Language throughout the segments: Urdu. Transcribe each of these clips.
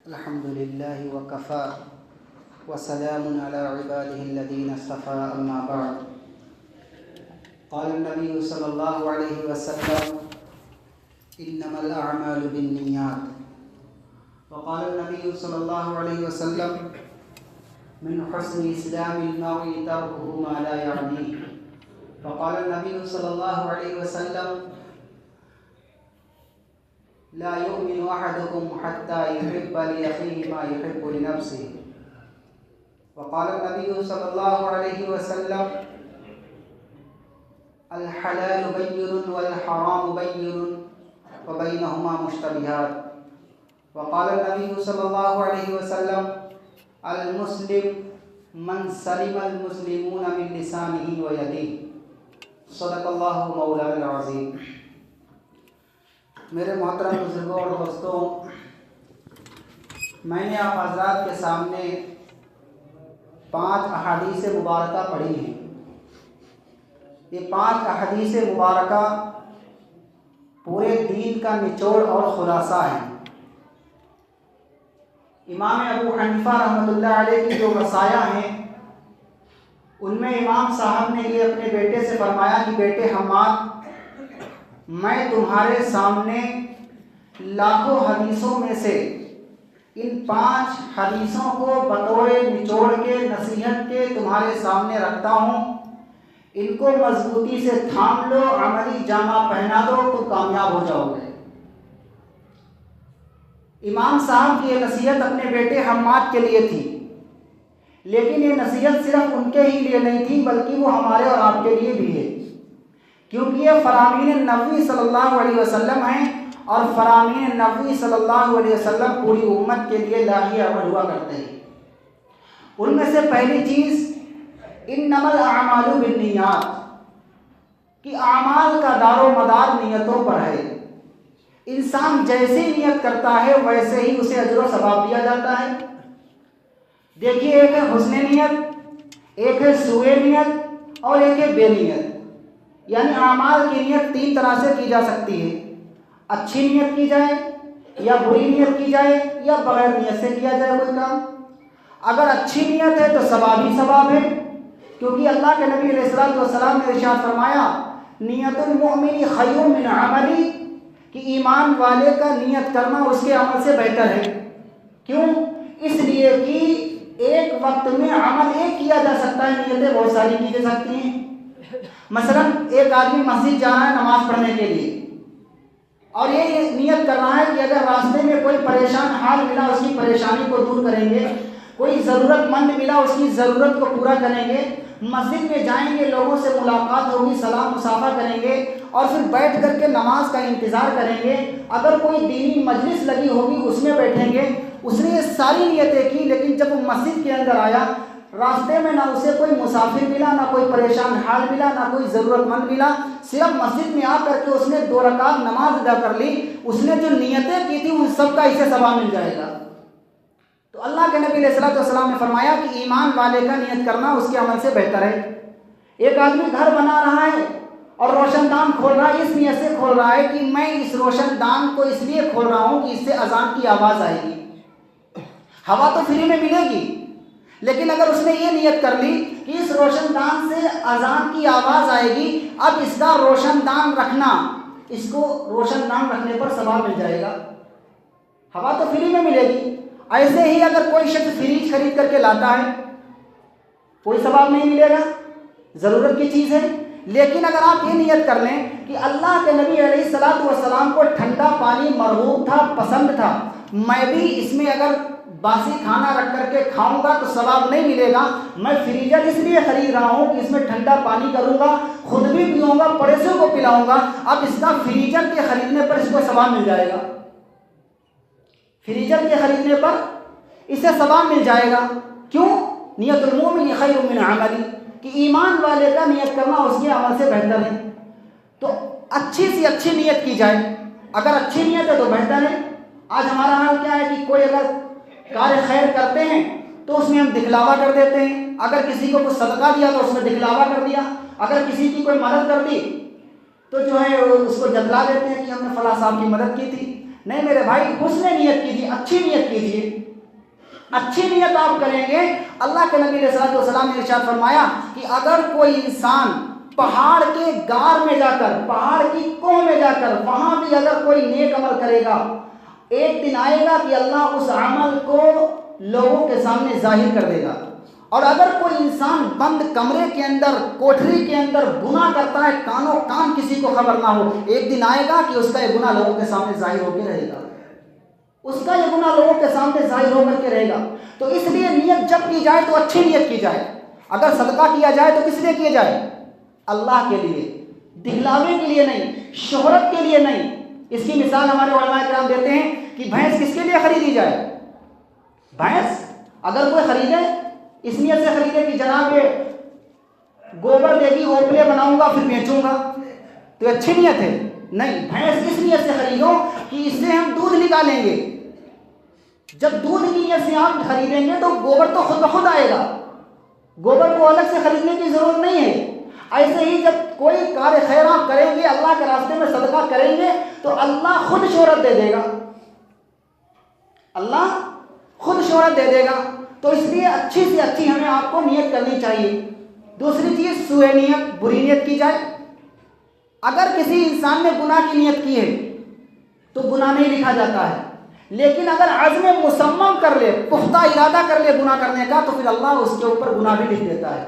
الحمد لله وكفى وسلام على عباده الذين اصطفى أما بعد. قال النبي صلى الله عليه وسلم إنما الأعمال بالنيات. وقال النبي صلى الله عليه وسلم من حسن إسلام المرء تركه ما لا يعنيه. فقال النبي صلى الله عليه وسلم لا يؤمن أحدكم حتى يحب لأخيه ما يحب لنفسه. وقال النبي صلى الله عليه وسلم الحلال بين والحرام بين وبينهما مشتبهات. وقال النبي صلى الله عليه وسلم المسلم من سلم المسلمون من لسانه ويده. صدق اللہ مولانا العظیم. میرے محترم بزرگوں اور دوستوں، میں نے آپ حضرات کے سامنے 5 احادیث مبارکہ پڑھی ہیں. یہ 5 احادیث مبارکہ پورے دین کا نچوڑ اور خلاصہ ہیں. امام ابو حنیفہ رحمۃ اللہ علیہ کی جو وصایا ہیں ان میں امام صاحب نے یہ اپنے بیٹے سے فرمایا کہ بیٹے حماد، میں تمہارے سامنے لاکھوں حدیثوں میں سے ان 5 حدیثوں کو بطور نچوڑ کے نصیحت کے تمہارے سامنے رکھتا ہوں. ان کو مضبوطی سے تھام لو، عملی جامہ پہنا دو تو کامیاب ہو جاؤ گے. امام صاحب کی یہ نصیحت اپنے بیٹے حماد کے لیے تھی، لیکن یہ نصیحت صرف ان کے ہی لیے نہیں تھی بلکہ وہ ہمارے اور آپ کے لیے بھی ہے، کیونکہ یہ فرامین نبوی صلی اللہ علیہ وسلم ہیں اور فرامین نبوی صلی اللہ علیہ وسلم پوری امت کے لیے لاہی عمل ہوا کرتے ہیں. ان میں سے پہلی چیز انما الاعمال بالنیات، کہ اعمال کا دار و مدار نیتوں پر ہے. انسان جیسی نیت کرتا ہے ویسے ہی اسے اجر و ثواب دیا جاتا ہے. دیکھیے، ایک ہے حسن نیت، ایک ہے سوء نیت اور ایک ہے بے نیت. یعنی اعمال کی نیت 3 طرح سے کی جا سکتی ہے. اچھی نیت کی جائے یا بری نیت کی جائے یا بغیر نیت سے کیا جائے کوئی کام. اگر اچھی نیت ہے تو ثواب ہی ثواب ہے، کیونکہ اللہ کے نبی علیہ الصلوۃ والسلام نے ارشاد فرمایا نیت المؤمن خیر من عملی، کہ ایمان والے کا نیت کرنا اس کے عمل سے بہتر ہے. کیوں؟ اس لیے کہ ایک وقت میں عمل ایک کیا جا سکتا ہے، نیتیں بہت ساری کی جا سکتی ہیں. مثلا ایک آدمی مسجد جا رہا ہے نماز پڑھنے کے لیے اور یہ نیت کر رہا ہے کہ اگر راستے میں کوئی پریشان حال ملا اس کی پریشانی کو دور کریں گے، کوئی ضرورت مند ملا اس کی ضرورت کو پورا کریں گے، مسجد میں جائیں گے، لوگوں سے ملاقات ہوگی، سلام مصافحہ کریں گے اور پھر بیٹھ کر کے نماز کا انتظار کریں گے. اگر کوئی دینی مجلس لگی ہوگی اس میں بیٹھیں گے. اس نے یہ ساری نیتیں کی، لیکن جب وہ مسجد کے اندر آیا راستے میں نہ اسے کوئی مسافر ملا، نہ کوئی پریشان حال ملا، نہ کوئی ضرورت مند ملا. صرف مسجد میں آ کر کے اس نے 2 رکعت نماز ادا کر لی. اس نے جو نیتیں کی تھی ان سب کا اسے ثواب مل جائے گا. تو اللہ کے نبی علیہ الصلوۃ والسلام نے فرمایا کہ ایمان والے کا نیت کرنا اس کے عمل سے بہتر ہے. ایک آدمی گھر بنا رہا ہے اور روشن دان کھول رہا ہے، اس نیت سے کھول رہا ہے کہ میں اس روشن دان کو اس لیے کھول رہا ہوں کہ اس سے اذان کی آواز آئے گی. ہوا تو فری میں ملے گی، لیکن اگر اس نے یہ نیت کر لی کہ اس روشن دان سے اذان کی آواز آئے گی، اب اس کا روشن دان رکھنا، اس کو روشن دان رکھنے پر ثواب مل جائے گا. ہوا تو فری میں ملے گی. ایسے ہی اگر کوئی شخص فریج خرید کر کے لاتا ہے کوئی ثواب نہیں ملے گا، ضرورت کی چیز ہے. لیکن اگر آپ یہ نیت کر لیں کہ اللہ کے نبی علیہ الصلوۃ والسلام کو ٹھنڈا پانی مرغوب تھا، پسند تھا، میں بھی اس میں اگر باسی کھانا رکھ کر کے کھاؤں گا تو ثواب نہیں ملے گا. میں فریجر اس لیے خرید رہا ہوں کہ اس میں ٹھنڈا پانی کروں گا، خود بھی پیوں گا، پڑوسیوں کو پلاؤں گا. اب اس کا فریجر کے خریدنے پر اس کو ثواب مل جائے گا. فریجر کے خریدنے پر اسے ثواب مل جائے گا. کیوں؟ نیت المؤمن خیر من عملی، کہ ایمان والے کا نیت کرنا اس کے عمل سے بہتر ہے. تو اچھی سی اچھی نیت کی جائے. اگر اچھی نیت ہے تو بہتر ہے. آج ہمارا حال کیا ہے کہ کوئی اگر کار خیر کرتے ہیں تو اس میں ہم دکھلاوا کر دیتے ہیں. اگر کسی کو کچھ صدقہ دیا تو اس میں دکھلاوا کر دیا. اگر کسی کی کوئی مدد کر دی تو جو ہے اس کو جتلا دیتے ہیں کہ ہم نے فلاں صاحب کی مدد کی تھی. نہیں میرے بھائی، حسن نیت کیجیے، اچھی نیت کیجیے. اچھی نیت آپ کریں گے. اللہ کے نبی علیہ الصلوۃ والسلام نے ارشاد فرمایا کہ اگر کوئی انسان پہاڑ کے غار میں جا کر، پہاڑ کی کوہ میں جا کر وہاں بھی اگر کوئی نیک عمل کرے گا، ایک دن آئے گا کہ اللہ اس عمل کو لوگوں کے سامنے ظاہر کر دے گا. اور اگر کوئی انسان بند کمرے کے اندر، کوٹھری کے اندر گناہ کرتا ہے، کانوں کان کسی کو خبر نہ ہو، ایک دن آئے گا کہ اس کا یہ گناہ لوگوں کے سامنے ظاہر ہو کے رہے گا. اس کا یہ گناہ لوگوں کے سامنے ظاہر ہو کر کے رہے گا. تو اس لیے نیت جب کی جائے تو اچھی نیت کی جائے. اگر صدقہ کیا جائے تو کس لیے کیا جائے؟ اللہ کے لیے، دکھلاوے کے لیے نہیں، شہرت کے لیے نہیں. اس کی مثال ہمارے علماء کرام دیتے ہیں کہ بھینس کس کے لیے خریدی جائے؟ بھینس اگر کوئی خریدے اس نیت سے خریدے کہ جناب یہ گوبر دے گی، اوپلے بناؤں گا پھر بیچوں گا، تو اچھی نیت ہے؟ نہیں، بھینس اس نیت سے خریدو کہ اس سے ہم دودھ نکالیں گے. جب دودھ کی نیت سے آپ خریدیں گے تو گوبر تو خود بخود آئے گا، گوبر کو الگ سے خریدنے کی ضرورت نہیں ہے. ایسے ہی جب کوئی کار خیر آپ کریں گے، اللہ کے راستے میں صدقہ کریں گے تو اللہ خود شہرت دے دے گا، اللہ خود شہرت دے دے گا. تو اس لیے اچھی سے اچھی ہمیں آپ کو نیت کرنی چاہیے. دوسری چیز، سوء نیت، بری نیت کی جائے. اگر کسی انسان نے گناہ کی نیت کی ہے تو گناہ نہیں لکھا جاتا ہے، لیکن اگر عزم مصمم کر لے، پختہ ارادہ کر لے گناہ کرنے کا، تو پھر اللہ اس کے اوپر گناہ بھی لکھ دیتا ہے.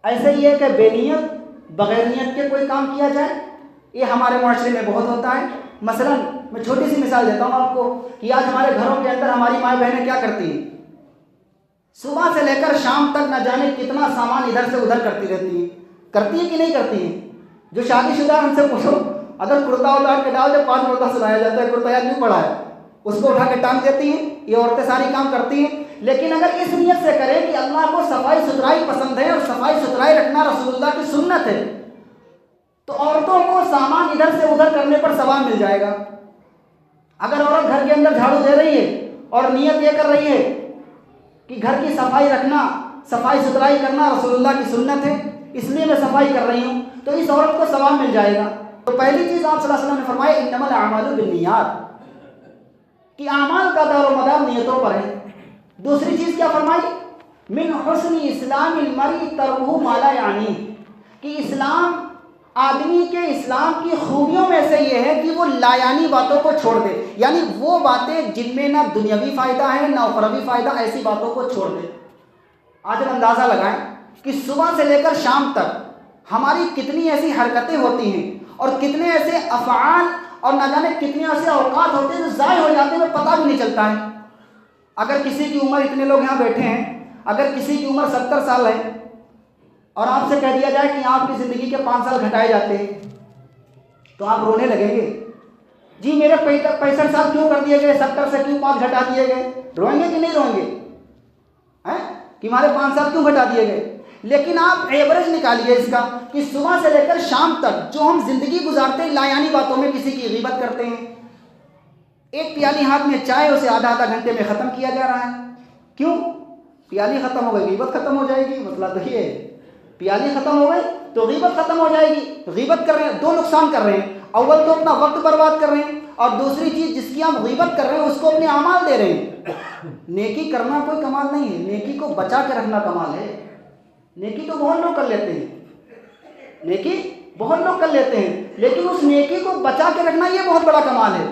ایسے ہی ہے کہ بے نیت، بغیر نیت کے کوئی کام کیا جائے، یہ ہمارے معاشرے میں بہت ہوتا ہے. مثلا میں چھوٹی سی مثال دیتا ہوں آپ کو کہ آج ہمارے گھروں کے اندر ہماری مائیں بہنیں کیا کرتی ہیں؟ صبح سے لے کر شام تک نہ جانے کتنا سامان ادھر سے ادھر کرتی رہتی ہیں. کرتی ہیں کہ نہیں کرتی ہیں؟ جو شادی شدہ ہے ان سے پوچھو، اگر کرتا اتار کے ڈال دے 5 مرتبہ سلایا جاتا ہے، کرتا یاد نہیں پڑا ہے، اس کو اٹھا کے ٹانگ دیتی ہیں. یہ عورتیں ساری کام کرتی ہیں. لیکن اگر اس نیت سے کریں کہ اللہ کو صفائی ستھرائی پسند ہے اور صفائی ستھرائی رکھنا رسول اللہ کی سنت ہے، تو عورتوں کو سامان ادھر سے ادھر کرنے پر ثواب مل جائے گا. اگر عورت گھر کے اندر جھاڑو دے رہی ہے اور نیت یہ کر رہی ہے کہ گھر کی صفائی رکھنا، صفائی ستھرائی کرنا رسول اللہ کی سنت ہے، اس لیے میں صفائی کر رہی ہوں، تو اس عورت کو ثواب مل جائے گا. تو پہلی چیز آپ صلی اللہ علیہ وسلم نے فرمایا انما الاعمال بالنیات، کہ اعمال کا دار و مدار نیتوں پر ہے. دوسری چیز کیا فرمائی؟ من حسن اسلام المرء ترکہ ما لا یعنی، کہ اسلام، آدمی کے اسلام کی خوبیوں میں سے یہ ہے کہ وہ لایانی باتوں کو چھوڑ دے. یعنی وہ باتیں جن میں نہ دنیاوی فائدہ ہے نہ اخروی فائدہ، ایسی باتوں کو چھوڑ دے. آج ہم اندازہ لگائیں کہ صبح سے لے کر شام تک ہماری کتنی ایسی حرکتیں ہوتی ہیں اور کتنے ایسے افعال اور نہ جانے کتنے ایسے اوقات ہوتے ہیں جو ضائع ہو جاتے ہیں، پتہ بھی نہیں چلتا ہے. اگر کسی کی عمر، اتنے لوگ یہاں بیٹھے ہیں، اگر کسی کی عمر 70 سال ہے اور آپ سے کہہ دیا جائے کہ آپ کی زندگی کے 5 سال گھٹائے جاتے ہیں، تو آپ رونے لگیں گے. جی میرے 65 سال کیوں کر دیے گئے، 70 سے کیوں 5 گھٹا دیے گئے؟ روئیں گے کہ نہیں روئیں گے کہ ہمارے 5 سال کیوں گھٹا دیے گئے؟ لیکن آپ ایوریج نکالیے اس کا کہ صبح سے لے کر شام تک جو ہم زندگی گزارتے ہیں، لایانی باتوں میں کسی کی غیبت کرتے ہیں. ایک پیالی ہاتھ میں چائے، اسے آدھا گھنٹے میں ختم کیا جا رہا ہے. کیوں؟ پیالی ختم ہو گئی غیبت ختم ہو جائے گی. مسئلہ تو یہ ہے، پیالی ختم ہو گئی تو غیبت ختم ہو جائے گی. غیبت کر رہے ہیں، 2 نقصان کر رہے ہیں. اول تو اپنا وقت برباد کر رہے ہیں، اور دوسری چیز جس کی ہم غیبت کر رہے ہیں اس کو اپنے اعمال دے رہے ہیں. نیکی کرنا کوئی کمال نہیں ہے، نیکی کو بچا کے رکھنا کمال ہے. نیکی تو بہت لوگ کر لیتے ہیں، نیکی بہت لوگ کر لیتے ہیں، لیکن اس نیکی کو بچا کے رکھنا یہ بہت بڑا کمال ہے.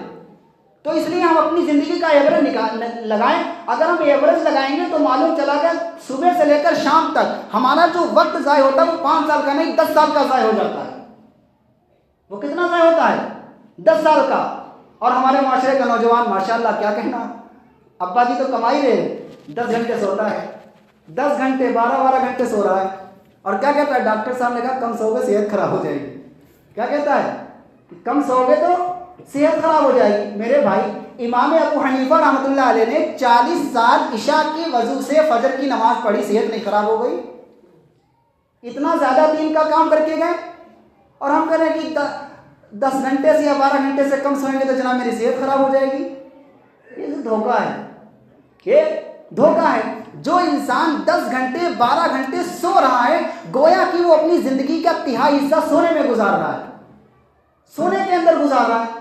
تو اس لیے ہم اپنی زندگی کا ایوریج لگائیں. اگر ہم ایوریج لگائیں گے تو معلوم چلا گیا صبح سے لے کر شام تک ہمارا جو وقت ضائع ہوتا ہے وہ 5 سال کا نہیں 10 سال کا ضائع ہو جاتا ہے. وہ کتنا ضائع ہوتا ہے؟ 10 سال کا. اور ہمارے معاشرے کا نوجوان ماشاءاللہ کیا کہنا، ابا جی تو کما ہی رہے، 10 گھنٹے سوتا ہے، 10 گھنٹے 12 گھنٹے سو رہا ہے. اور کیا کہتا ہے؟ ڈاکٹر صاحب نے کہا کم سو گے صحت خراب ہو جائے گی. کیا کہتا ہے؟ کم سو گے تو صحت خراب ہو جائے گی. میرے بھائی، امام ابو حنیفہ رحمۃ اللہ علیہ نے 40 سال عشاء کی وضو سے فجر کی نماز پڑھی، صحت نہیں خراب ہو گئی؟ اتنا زیادہ دین کا کام کر کے گئے، اور ہم کہہ رہے ہیں کہ 10 گھنٹے سے یا 12 گھنٹے سے کم سوئیں گے تو جناب میری صحت خراب ہو جائے گی. یہ دھوکہ ہے، یہ دھوکہ ہے. جو انسان 10 گھنٹے 12 گھنٹے سو رہا ہے، گویا کہ وہ اپنی زندگی کا تہائی حصہ سونے میں گزار رہا ہے، سونے کے اندر گزار رہا ہے.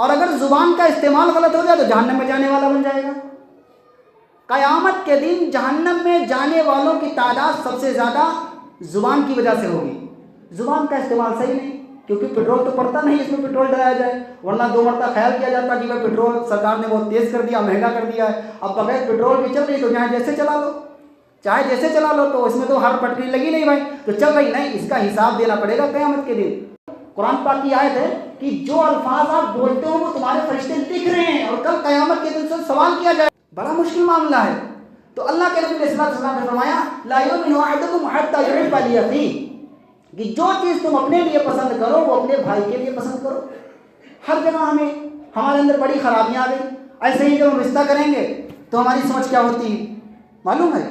اور اگر زبان کا استعمال غلط ہو جائے تو جہنم میں جانے والا بن جائے گا۔ قیامت کے دن جہنم میں جانے والوں کی تعداد سب سے زیادہ زبان کی وجہ سے ہوگی۔ زبان کا استعمال صحیح نہیں، کیونکہ پیٹرول تو پڑتا نہیں اس میں پیٹرول ڈلایا جائے، ورنہ 2 مرتبہ خیال کیا جاتا کہ بھائی پیٹرول سرکار نے بہت تیز کر دیا، مہنگا کر دیا ہے، اب بغیر پیٹرول کی چل رہی تو چاہے جیسے چلا لو تو اس میں تو ہر پٹری لگی نہیں بھائی تو چل رہی نہیں، اس کا حساب دینا پڑے گا قیامت کے دن۔ قرآن پاک کی آیت ہے کہ جو الفاظ آپ بولتے ہو وہ تمہارے فرشتے لکھ رہے ہیں اور کل قیامت کے دن سے سوال کیا جائے، بڑا مشکل معاملہ ہے۔ تو اللہ کے نبی علیہ الصلوۃ والسلام نے فرمایا لا یؤمن احدکم حتی یحب لاخیہ، کہ جو چیز تم اپنے لیے پسند کرو وہ اپنے بھائی کے لیے پسند کرو۔ ہر جگہ ہمارے اندر بڑی خرابیاں آ گئی۔ ایسے ہی جب ہم رشتہ کریں گے تو ہماری سوچ کیا ہوتی ہے معلوم ہے؟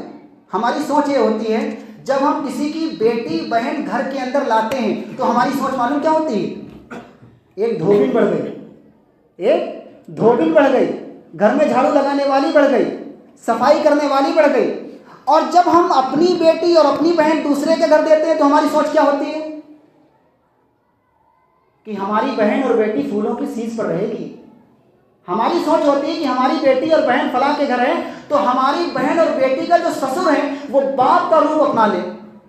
ہماری سوچ یہ ہوتی ہے جب ہم کسی کی بیٹی بہن گھر کے اندر لاتے ہیں تو ہماری سوچ معلوم کیا ہوتی ہے؟ ایک دھوبن بڑھ گئی، گھر میں جھاڑو لگانے والی بڑھ گئی، صفائی کرنے والی بڑھ گئی۔ اور جب ہم اپنی بیٹی اور اپنی بہن دوسرے کے گھر دیتے ہیں تو ہماری سوچ کیا ہوتی ہے کہ ہماری بہن اور بیٹی پھولوں کی سیس پر رہے گی۔ ہماری سوچ ہوتی ہے کہ ہماری بیٹی اور بہن فلاں کے گھر ہے تو ہماری بہن اور بیٹی کا جو سسر ہے وہ باپ کا روپ اپنا لے،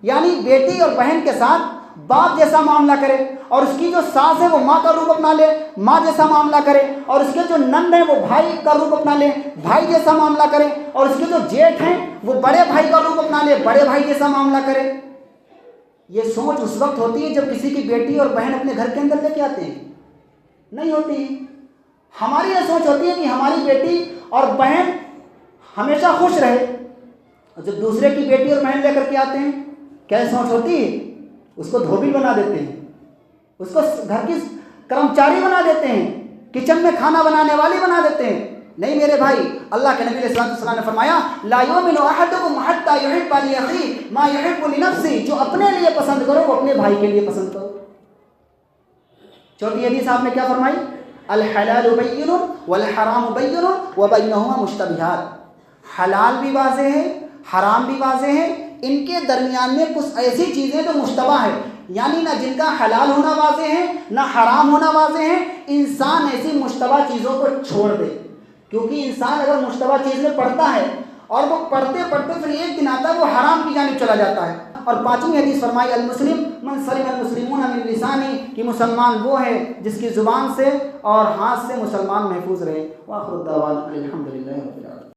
یعنی بیٹی اور بہن کے ساتھ باپ جیسا معاملہ کرے، اور اس کی جو ساس ہے وہ ماں کا روپ اپنا لے، ماں جیسا معاملہ کرے، اور اس کے جو نند ہیں وہ بھائی کا روپ اپنا لے، بھائی جیسا معاملہ کرے، اور اس کے جو جیٹھ ہیں وہ بڑے بھائی کا روپ اپنا لے، بڑے بھائی جیسا معاملہ کرے۔ یہ سوچ اس وقت ہوتی ہے جب کسی کی بیٹی اور بہن اپنے گھر کے اندر لے کے آتے ہیں، نہیں ہوتی۔ ہماری یہ سوچ ہوتی ہے کہ ہماری بیٹی اور بہن ہمیشہ خوش رہے، اور جب دوسرے کی بیٹی اور بہن لے کر کے آتے ہیں کیا سوچ ہوتی ہے؟ اس کو دھوبی بنا دیتے ہیں، اس کو گھر کی کرمچاری بنا دیتے ہیں، کچن میں کھانا بنانے والی بنا دیتے ہیں۔ نہیں میرے بھائی، اللہ کے نبی علیہ الصلوۃ والسلام نے فرمایا لا یؤمن احدکم حتی یحب لاخیہ ما یحب لنفسہ، جو اپنے لیے پسند کرو وہ اپنے بھائی کے لیے پسند کرو۔ چوتھی حدیث آپ نے کیا فرمائی؟ الحلال بین والحرام بین وبینہما مشتبہات، حلال بھی واضح ہے، حرام بھی واضح ہے، ان کے درمیان میں کچھ ایسی چیزیں جو مشتبہ ہے، یعنی نہ جن کا حلال ہونا واضح ہے نہ حرام ہونا واضح ہے۔ انسان ایسی مشتبہ چیزوں کو چھوڑ دے، کیونکہ انسان اگر مشتبہ چیز میں پڑھتا ہے اور وہ پڑھتے پڑھتے پھر ایک دن آتا ہے وہ حرام کی جانب چلا جاتا ہے۔ اور پانچویں حدیث فرمائی المسلم من سلم المسلمون من لسانہ، کہ مسلمان وہ ہے جس کی زبان سے اور ہاتھ سے مسلمان محفوظ رہے۔ وآخر الدعوانا الحمدللہ رب العالمین۔